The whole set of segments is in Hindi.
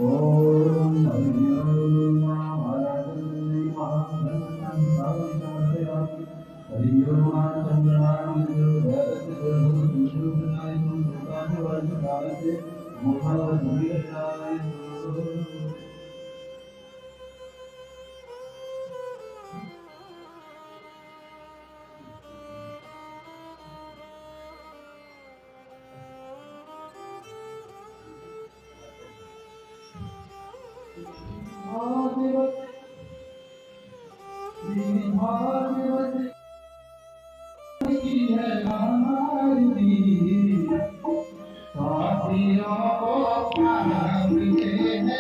ओम हरिओम महाराजन्य महाधन्यं भाविचन्द्रयामि हरिओम चन्द्रमानं देवदत्तं दुष्टुनायं दुर्गादेवस्य मुखावधूयसाय महादेव श्री महादेव की है हमारी साथियों को प्यार के है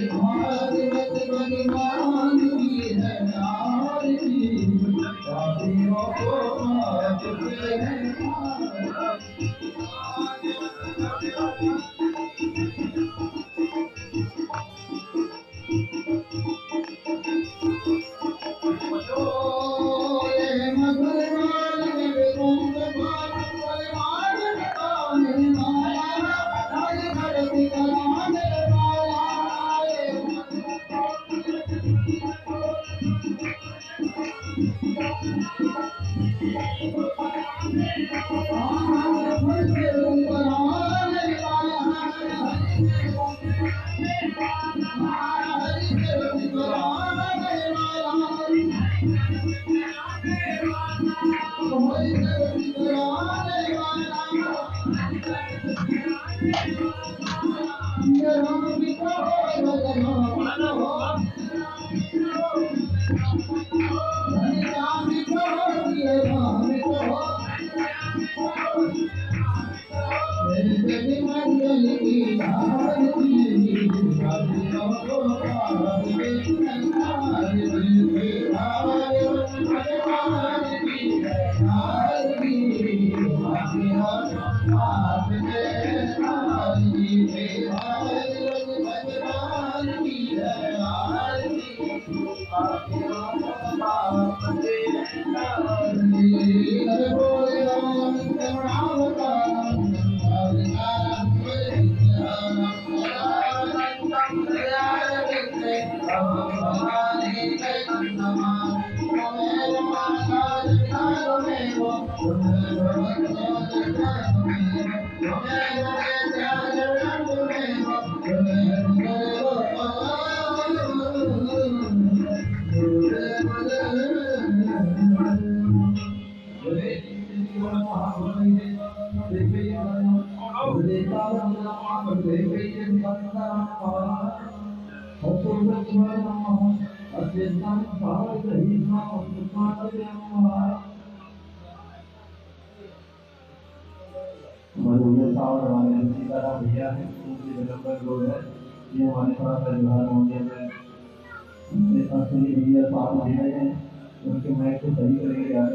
नारी भगवत भगवान जी है साथियों को प्यार के है नारी भगवान की है आरती बाप दे हर बोले राम करुणावतारम भैया है लोग है ये हमारे पास व्यवहार हो गया है असली भैया साथ भैया हैं उनके मैच को सही करेंगे यार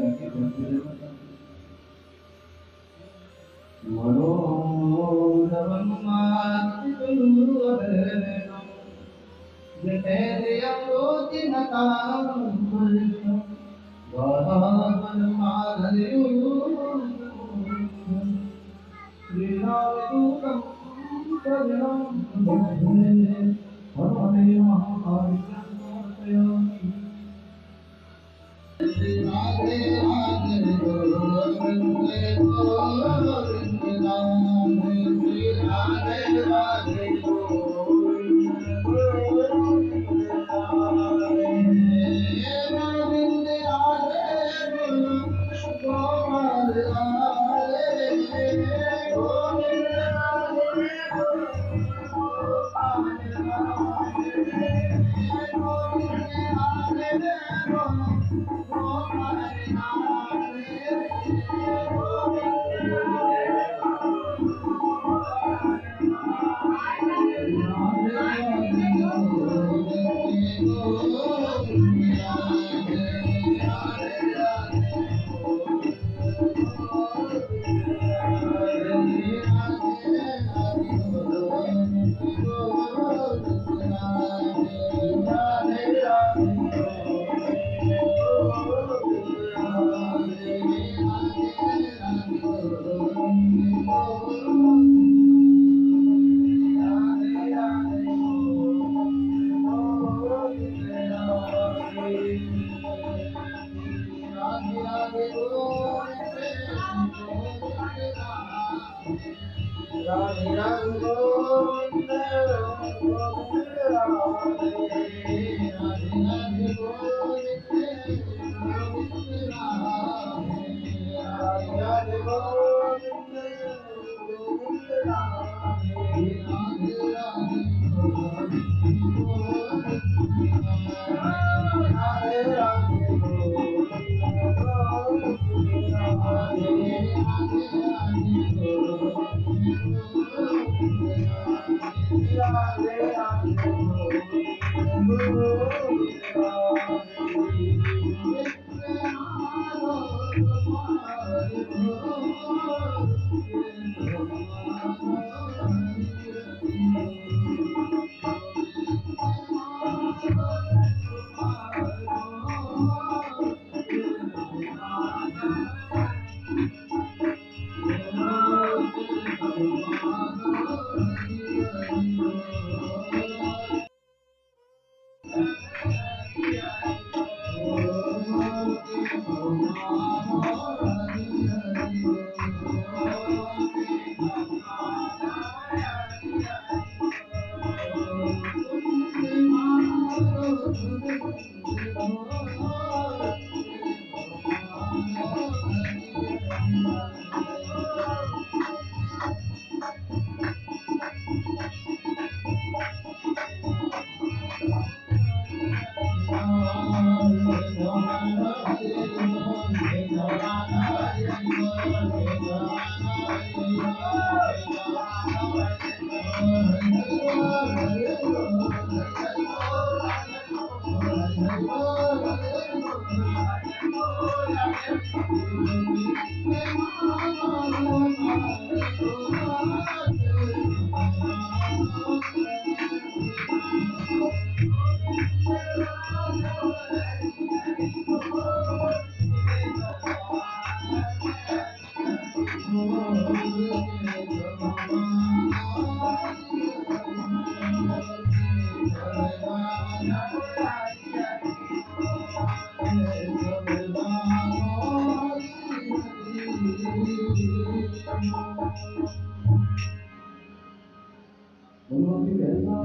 आज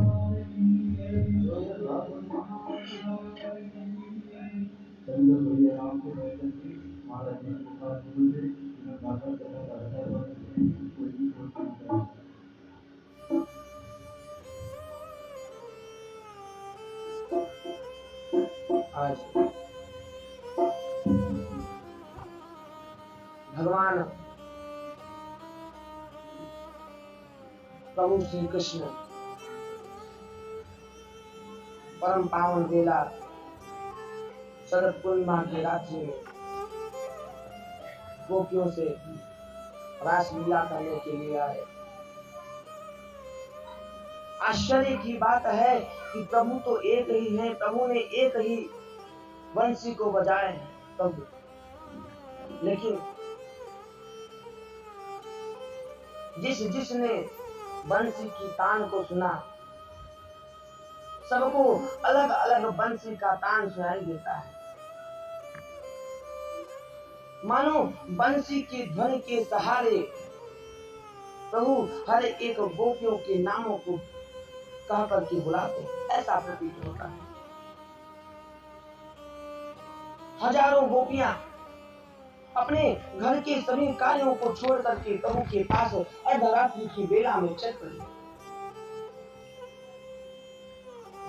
भगवान प्रभु श्री कृष्ण परम पावन बेला शरद पूर्णिमा की रात्रि में गोपियों से रास लीला करने के लिए आए। आश्चर्य की बात है कि प्रभु तो एक ही है, प्रभु ने एक ही बंसी को बजाए हैं प्रभु, लेकिन जिसने बंसी की तान को सुना सबको अलग अलग बंसी का तान सुनाई देता है। मानो बंसी की ध्वनि के सहारे प्रभु हर एक गोपियों के नामों को कह करके बुलाते हैं, ऐसा प्रतीत होता है। हजारों गोपियां अपने घर के सभी कार्यों को छोड़ करके प्रभु के पास अर्धरात्रि की बेला में चल पड़ी।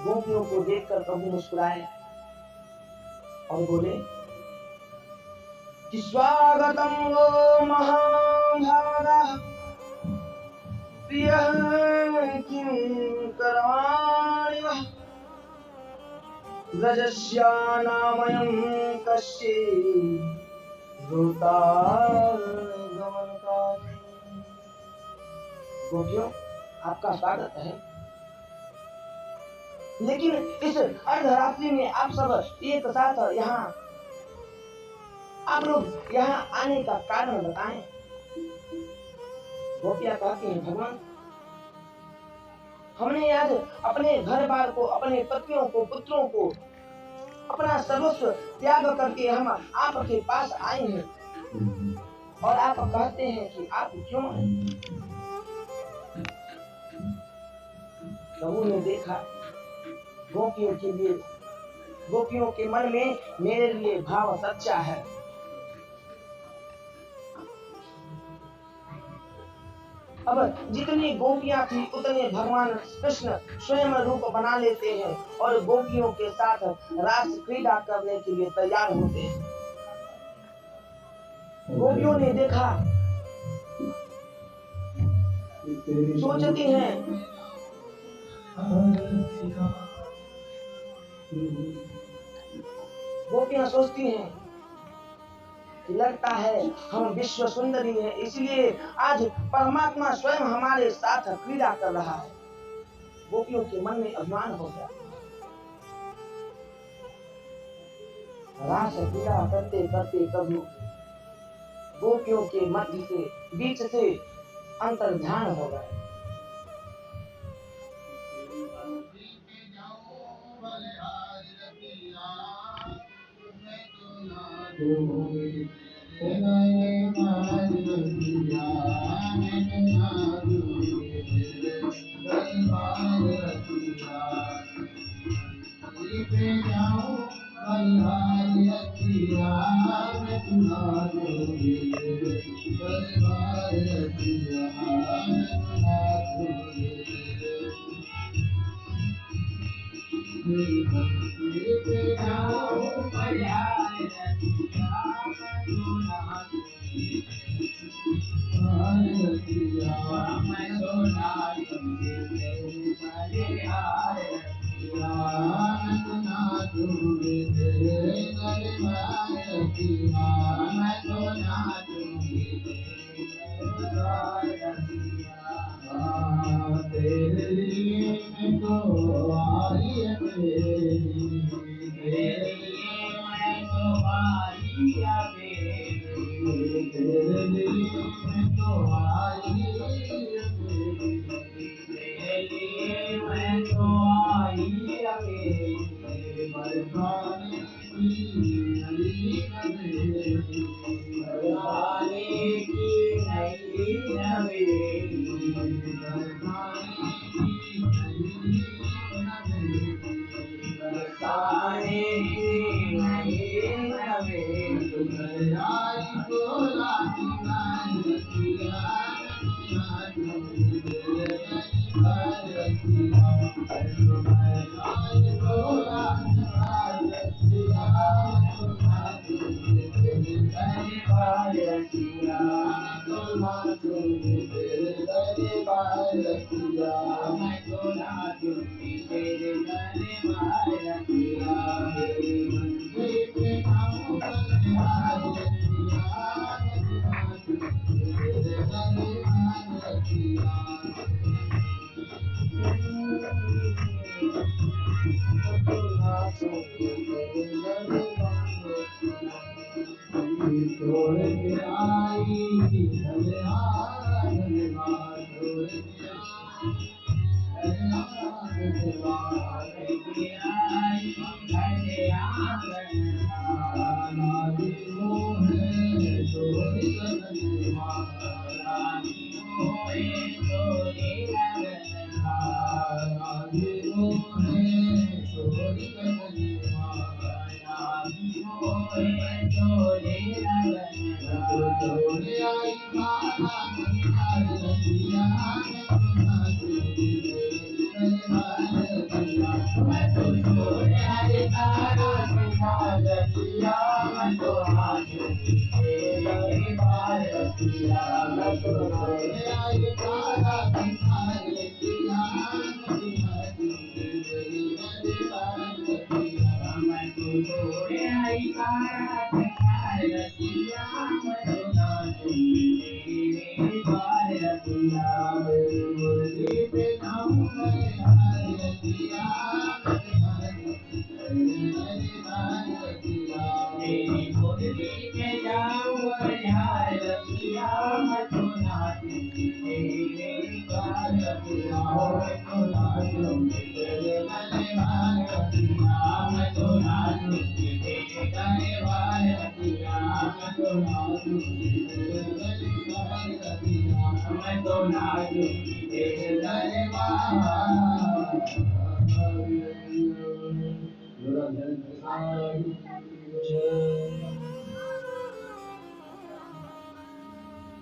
गोपियों को देखकर प्रभु मुस्कुराए और बोले कि स्वागतम वो महाभागा प्रिय किं करवाणि वः व्रजस्यानामयं कश्चित् गोपियों, आपका स्वागत है, लेकिन इस अर्धरात्रि में आप सब एक साथ यहाँ आप लोग यहाँ आने का कारण बताएं। गोपियां कहती हैं, भगवान हमने आज अपने घर बार को, अपने पतियों को, पुत्रों को, अपना सर्वस्व त्याग करके हम आपके पास आए हैं और आप कहते हैं कि आप क्यों आए। प्रभु ने देखा गोपियों के लिए, गोपियों के मन में मेरे लिए भाव सच्चा है। अब जितनी गोपियां थी उतने भगवान कृष्ण स्वयं रूप बना लेते हैं और गोपियों के साथ रास क्रीड़ा करने के लिए तैयार होते हैं। गोपियों ने देखा, सोचती हैं गोपियां सोचती हैं कि लगता है हम विश्व सुंदरी हैं, इसलिए आज परमात्मा स्वयं हमारे साथ क्रीड़ा कर रहा है। गोपियों के मन में अभिमान हो गया। रास क्रीड़ा करते करते प्रभु गोपियों के मध्य से, बीच से अंतर ध्यान हो गए।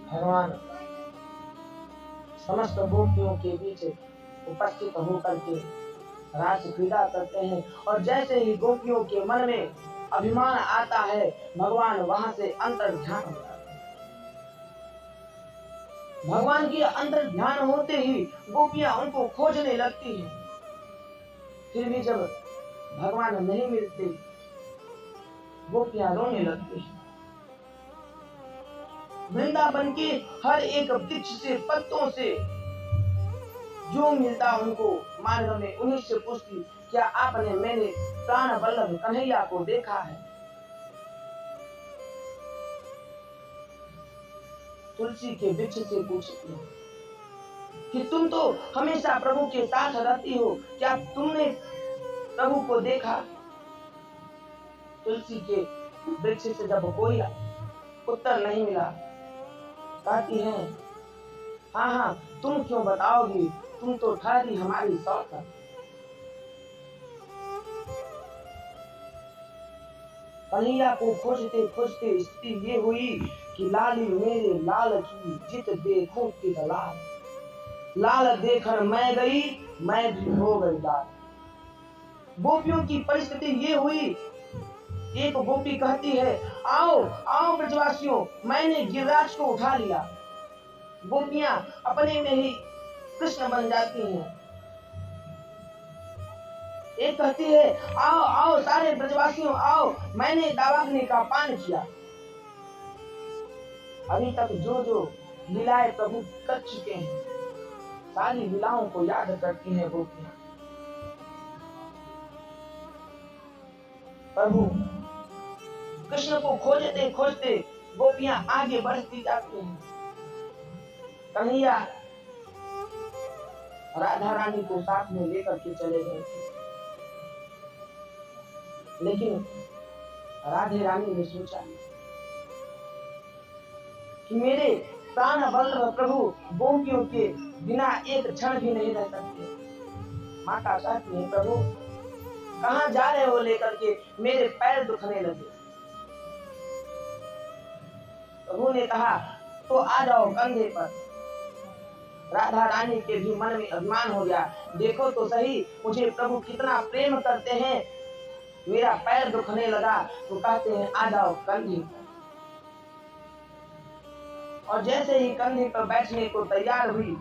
भगवान समस्त गोपियों के बीच उपस्थित होकर के रास क्रीड़ा करते हैं और जैसे ही गोपियों के मन में अभिमान आता है भगवान वहां से अंतर ध्यान हो जाते हैं। भगवान की अंतर ध्यान होते ही गोपियां उनको खोजने लगती हैं। फिर भी जब भगवान नहीं मिलते गोपियां रोने लगती हैं। वृंदावन के हर एक वृक्ष से पत्तों से जो मिलता उनको मार्ग में उन्हीं से पूछती, क्या आपने मैंने प्राण वल्लभ कन्हैया को देखा है? तुलसी के वृक्ष से पूछती हो कि तुम तो हमेशा प्रभु के साथ रहती हो, क्या तुमने प्रभु को देखा? तुलसी के वृक्ष से जब कोई उत्तर नहीं मिला, कहती है, हाँ हाँ तुम क्यों बताओगी, तुम तो ठहरी हमारी सौतन। कन्हैया को खोजते खोजते स्थिति ये हुई कि लाली मेरे लाल की जित देखूं कि लाल, लाल देखकर मैं गई, मैं भी हो गई लाल। गोपियों की परिस्थिति ये हुई। एक गोपी कहती है, आओ आओ ब्रजवासियों, मैंने गिरिराज को उठा लिया। गोपियां अपने में ही कृष्ण बन जाती हैं। एक कहती है, आओ आओ सारे ब्रजवासियों आओ, मैंने दावाग्नि का पान किया। अभी तक जो जो लीलाएं प्रभु कर चुके हैं सारी लीलाओं को याद करती हैं गोपियां। प्रभु कृष्ण को खोजते खोजते गोपियां आगे बढ़ती जाती हैं। कन्हैया राधा रानी को साथ में लेकर के चले गए थे, लेकिन राधे रानी ने सोचा कि मेरे प्राण वल्लभ प्रभु गोपियों के बिना एक क्षण भी नहीं रह सकते। माता कहती है, प्रभु कहाँ जा रहे हो लेकर के, मेरे पैर दुखने लगे। प्रभु ने कहा, तो आ जाओ कंधे पर। राधा रानी के भी मन में अभिमान हो गया देखो तो सही मुझे प्रभु कितना प्रेम करते हैं। मेरा पैर दुखने लगा तो कहते हैं आ जाओ कंधे पर, और जैसे ही कंधे पर बैठने को तैयार हुई,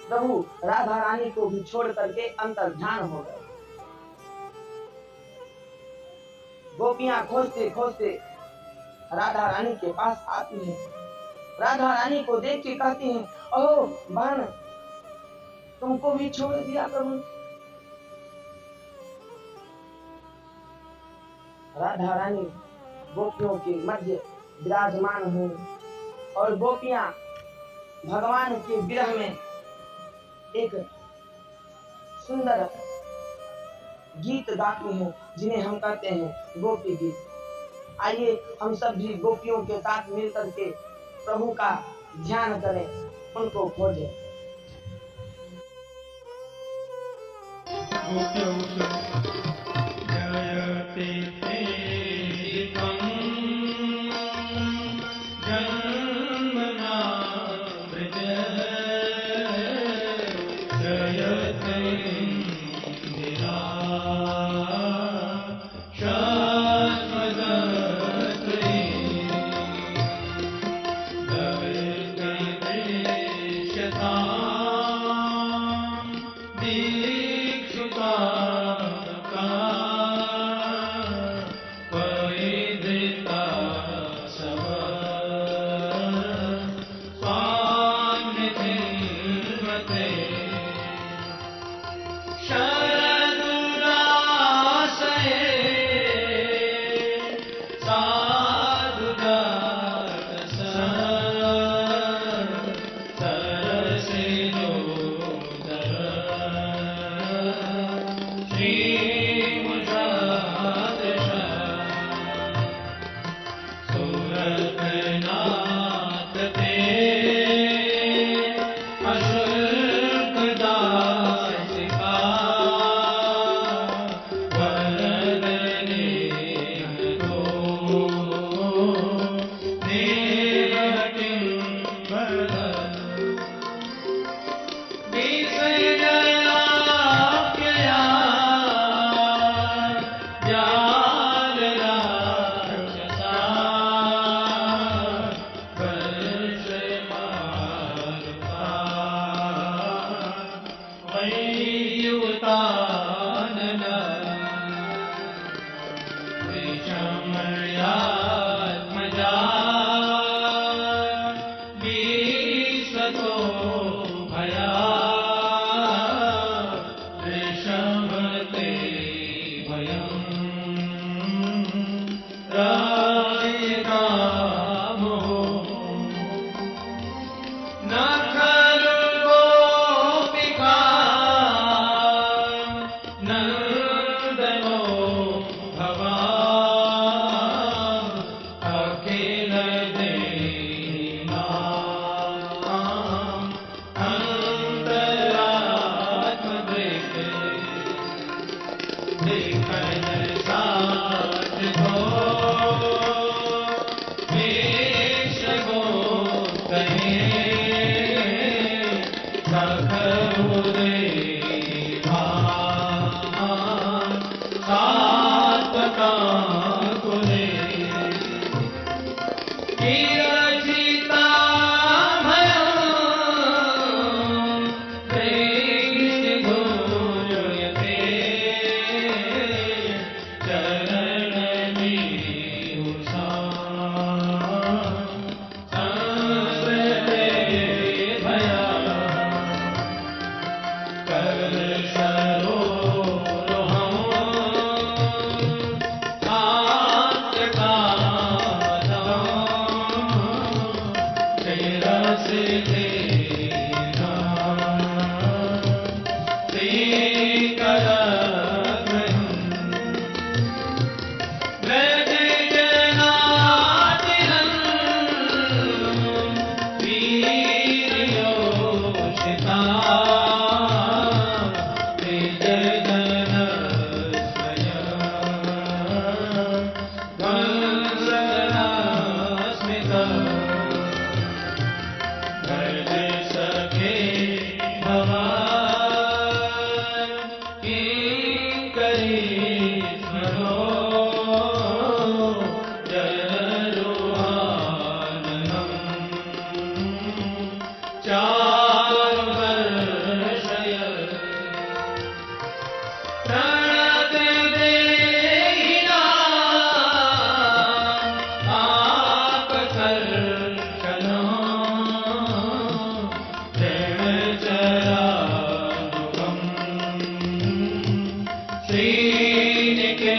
प्रभु राधा रानी को भी छोड़ करके अंतर ध्यान हो गए। गोपियां खोजते खोजते राधा रानी के पास आती हैं। राधा रानी को देख के कहती हैं, ओह बहन, तुमको भी छोड़ दिया प्रभु। राधा रानी गोपियों के मध्य विराजमान हुई और गोपियां भगवान के विरह में एक सुंदर गीत गाती हैं, जिन्हें हम कहते हैं गोपी गीत। आइए हम सब भी गोपियों के साथ मिलकर के प्रभु का ध्यान करें, उनको खोजें। भवा श्रीनिकेतनम्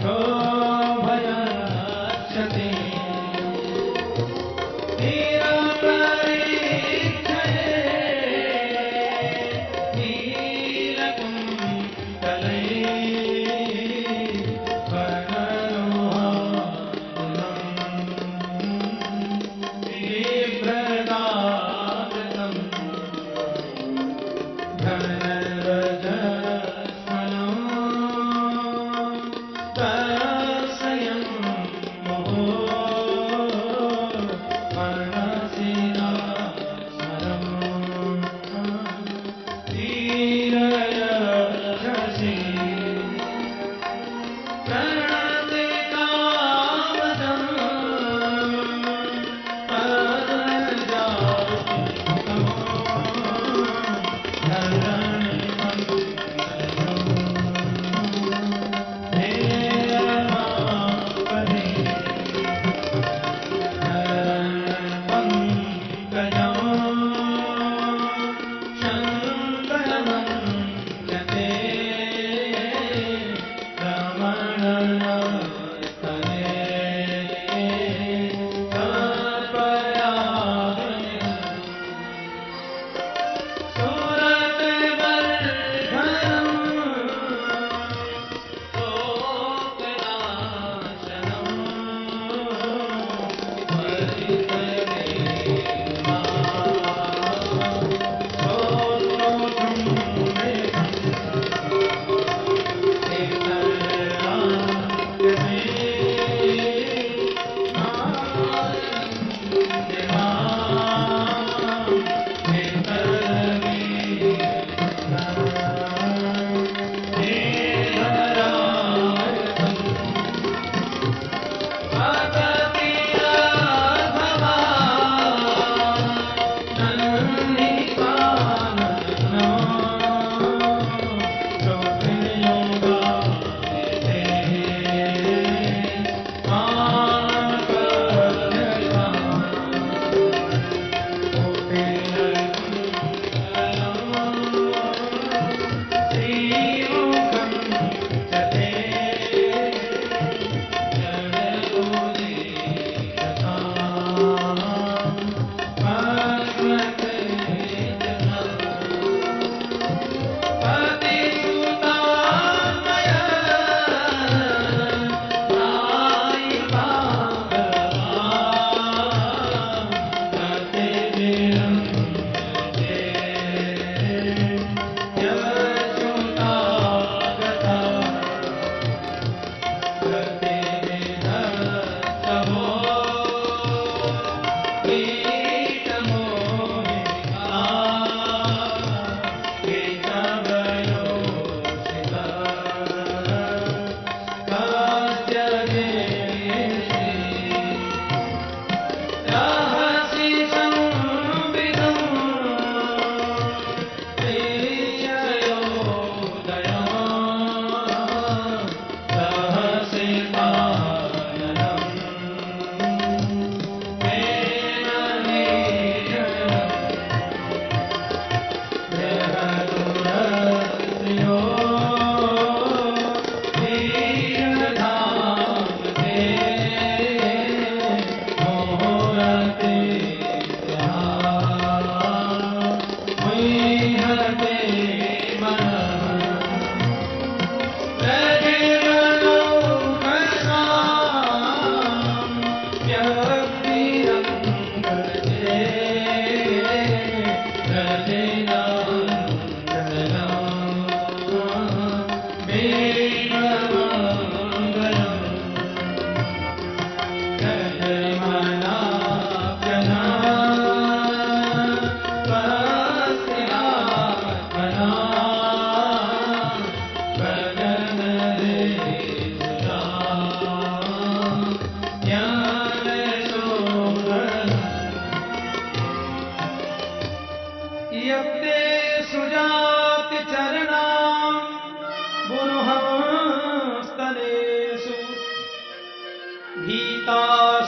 Oh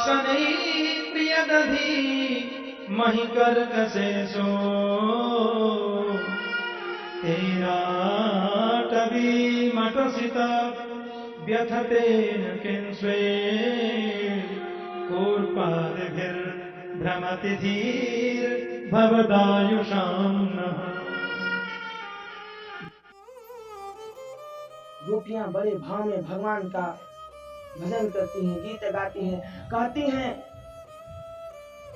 सनई प्रिय दधी मही कर कसे सो तेरा टबी मटसित व्यथतेन किंस्वे कूर्पादिभिर्भ्रमति धीर भवदायुषां नः। गोपियां बड़े भाव में भगवान का भजन करती हैं, गीत गाती हैं, कहती हैं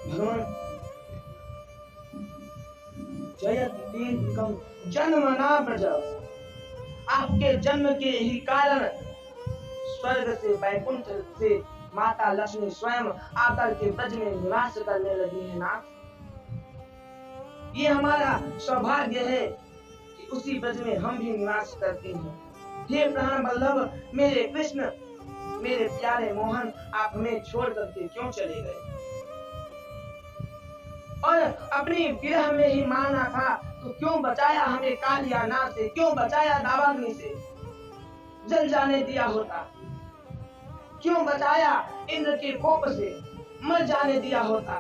भगवान जयत दीर्घम जन्म ना ब्रज, आपके जन्म के ही कारण स्वर्ग से वैकुंठ से माता लक्ष्मी स्वयं आकर के ब्रज में निवास करने लगी है नाथ। ये हमारा सौभाग्य है कि उसी ब्रज में हम भी निवास करते हैं। हे प्राण वल्लभ मेरे कृष्ण, मेरे प्यारे मोहन, आप हमें छोड़ करके क्यों चले गए? और अपनी विरह में ही मारना था तो क्यों बचाया हमें कालिया नाग से, क्यों बचाया दावाग्नि से, जल जाने दिया होता, क्यों बचाया इंद्र के कोप से, मर जाने दिया होता।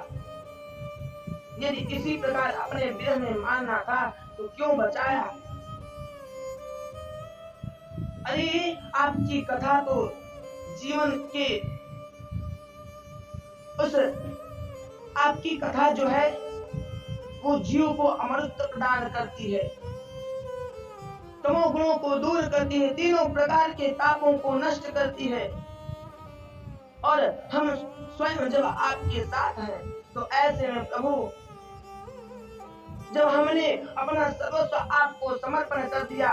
यदि इसी प्रकार अपने विरह में मारना था तो क्यों बचाया? अरे आपकी कथा तो जीवन के उस आपकी कथा जो है वो जीव को अमृत प्रदान करती है, तमोगुणों को दूर करती है, तीनों प्रकार के तापों को नष्ट करती है। और हम स्वयं जब आपके साथ हैं तो ऐसे में प्रभु जब हमने अपना सर्वस्व आपको समर्पण कर दिया,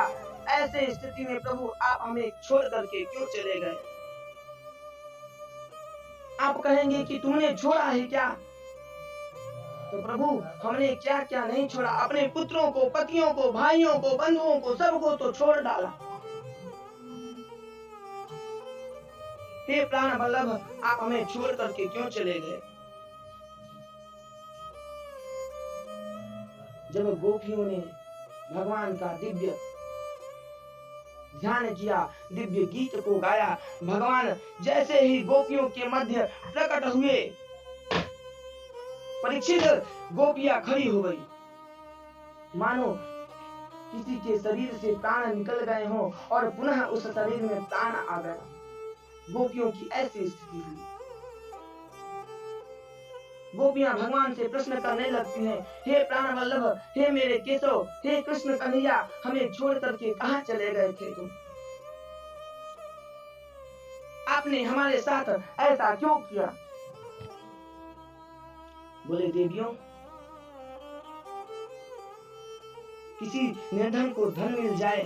ऐसे स्थिति में प्रभु आप हमें छोड़ करके क्यों चले गए? आप कहेंगे कि तुमने छोड़ा है क्या? तो प्रभु हमने क्या क्या नहीं छोड़ा, अपने पुत्रों को, पतियों को, भाइयों को, बंधुओं को, सबको तो छोड़ डाला। हे प्राण वल्लभ आप हमें छोड़ करके क्यों चले गए? जब गोपियों ने भगवान का दिव्य ध्यान किया, दिव्य गीत को गाया, भगवान जैसे ही गोपियों के मध्य प्रकट हुए, परीक्षित गोपियां खड़ी हो गई, मानो किसी के शरीर से प्राण निकल गए हों और पुनः उस शरीर में प्राण आ गया। गोपियों की ऐसी स्थिति हुई। गोपियां भगवान से प्रश्न करने लगती हैं, हे प्राण वल्लभ, हे मेरे केशव, हे कृष्ण कन्हैया, हमें छोड़ करके कहां चले गए थे तुम? आपने हमारे साथ ऐसा क्यों किया? बोले देवियों, किसी निर्धन को धन मिल जाए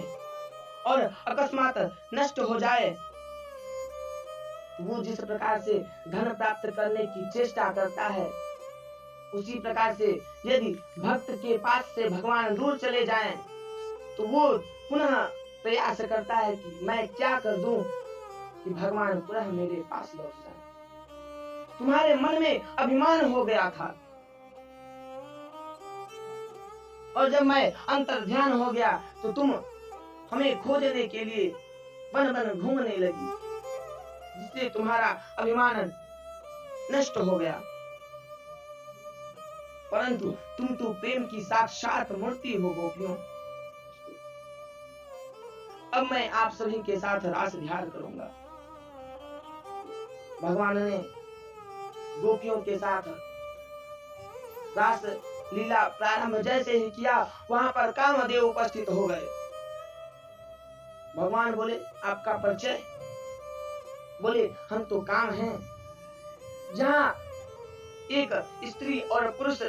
और अकस्मात नष्ट हो जाए, वो जिस प्रकार से धन प्राप्त करने की चेष्टा करता है, उसी प्रकार से यदि भक्त के पास से भगवान दूर चले जाएं, तो वो पुनः प्रयास करता है कि मैं क्या कर दूं कि भगवान पुनः मेरे पास लौट जाए। तुम्हारे मन में अभिमान हो गया था, और जब मैं अंतर ध्यान हो गया तो तुम हमें खोजने के लिए वन वन घूमने लगी, जिससे तुम्हारा अभिमान नष्ट हो गया। परंतु तुम तो प्रेम की साक्षात मूर्ति हो गोपियों। अब मैं आप सभी के साथ रास विहार करूंगा। भगवान ने गोपियों के साथ रास लीला प्रारंभ जैसे ही किया, वहां पर कामदेव उपस्थित हो गए। भगवान बोले, आपका परिचय? बोले, हम तो काम हैं। जहाँ एक स्त्री और पुरुष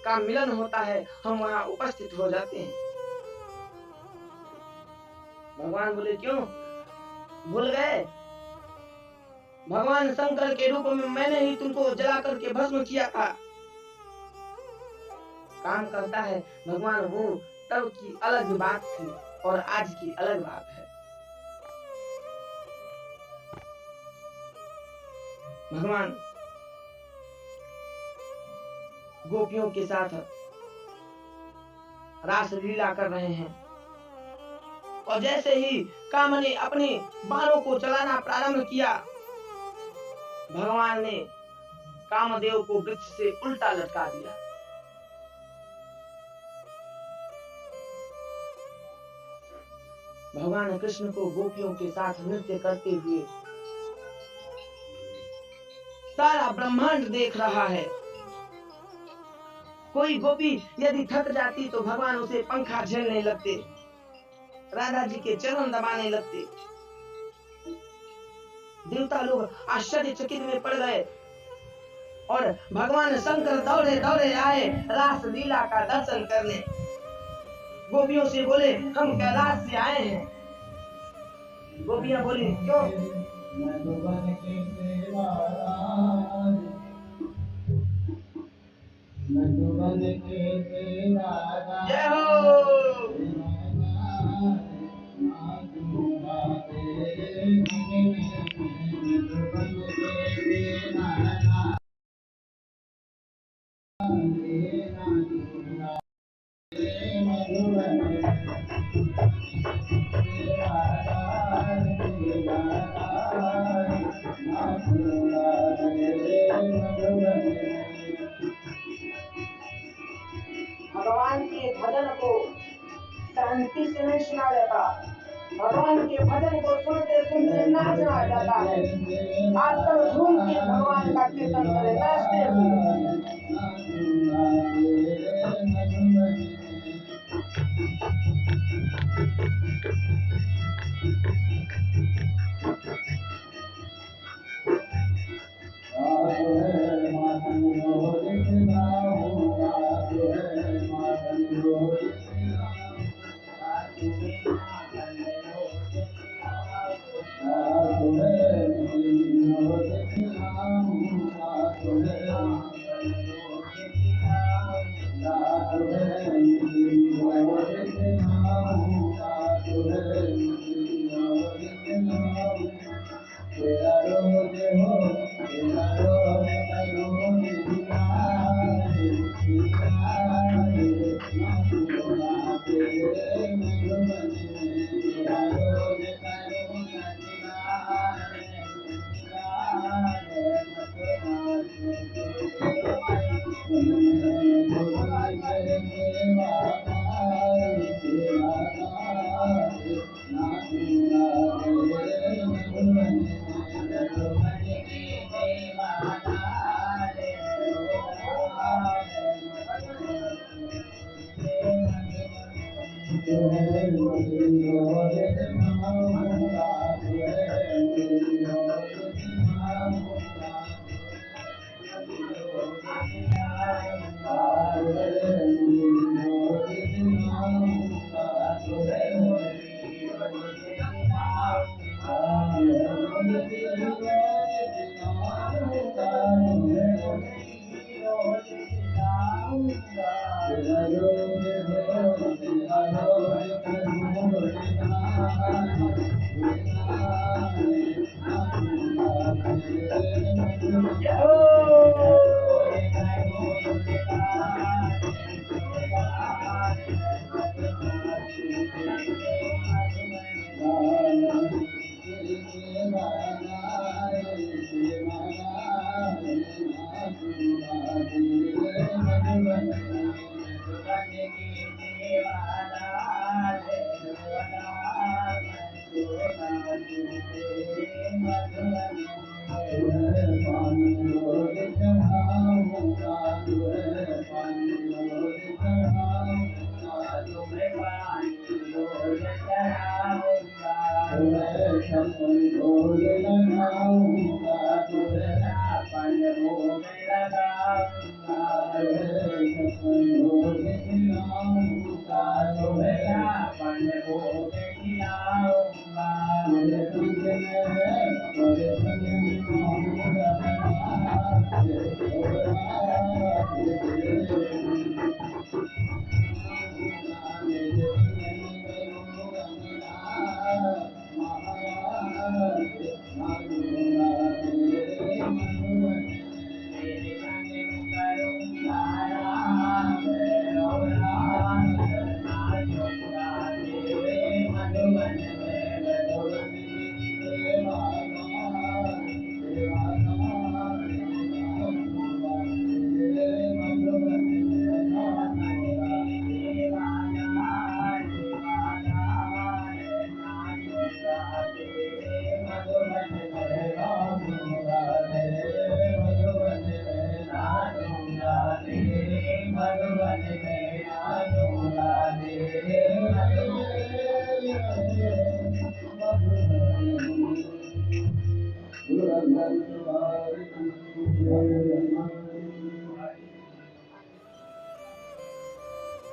का मिलन होता है, हम वहां उपस्थित हो जाते हैं। भगवान बोले, क्यों भूल गए? भगवान शंकर के रूप में मैंने ही तुमको जला करके भस्म किया था। काम करता है भगवान, वो तब की अलग बात थी और आज की अलग बात है। भगवान गोपियों के साथ रास लीला कर रहे हैं, और जैसे ही काम ने अपने बाणों को चलाना प्रारंभ किया, भगवान ने कामदेव को वृक्ष से उल्टा लटका दिया। भगवान कृष्ण को गोपियों के साथ नृत्य करते हुए सारा ब्रह्मांड देख रहा है। कोई गोपी यदि थक जाती तो भगवान उसे पंखा झेलने लगते, राधा जी के चरण दबाने लगते। देवता लोग आश्चर्यचकित में पड़ गए और भगवान शंकर दौड़े दौड़े आए रास लीला का दर्शन करने। गोपियों से बोले, हम कैलाश से आए हैं। गोपियां बोली, क्यों? जय हो। भगवान के भजन को शांति से नहीं सुना जाता, भगवान के भजन को सुनते सुनते नाचना जाता है। आप सब झूम के भगवान का कीर्तन करें, नाचते हुए।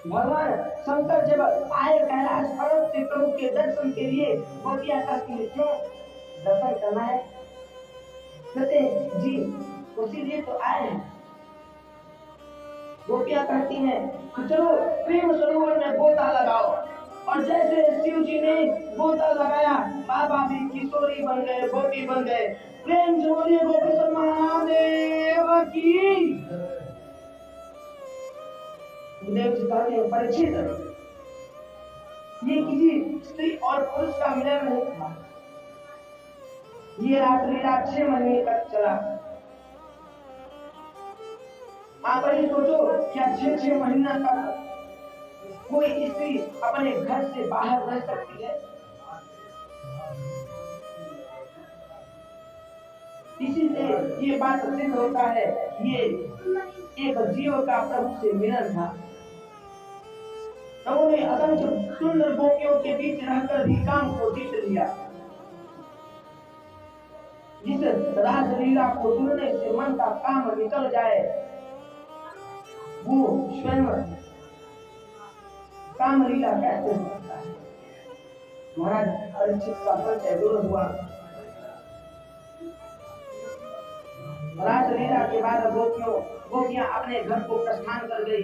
भगवान शंकर जब आए कैलाश पर्वत से प्रभु के दर्शन के लिए, गोपियां कहती है क्यों दर्शन करना है? कहते जी उसी लिए तो आए हैं। गोपियां कहती हैं कि चलो प्रेम सरोवर में गोता लगाओ। और जैसे शिव जी ने गोता लगाया, बाबा भी किशोरी बन गए, गोपी बन गए। प्रेम से बोलिए गोपेश्वर महादेव की। देव जी कहते हैं परीक्षित, ये किसी स्त्री और पुरुष का मिलन नहीं था, ये रासलीला 6 महीने तक चला। आप ये सोचो क्या 6 महीना तक कोई स्त्री अपने घर से बाहर रह सकती है? इसी से ये बात सिद्ध होता है, ये एक जीव का प्रभु से मिलन था। प्रभु ने असंख्य सुंदर गोपियों के बीच रहकर भी काम को जीत लिया। जिस रासलीला को सुनने से मन का काम निकल जाए, वो स्वयं कामलीला कैसे हो सकता है? महाराज परीक्षित का परिचय दूर हुआ। रासलीला के बाद गोपियां अपने घर को प्रस्थान कर गई।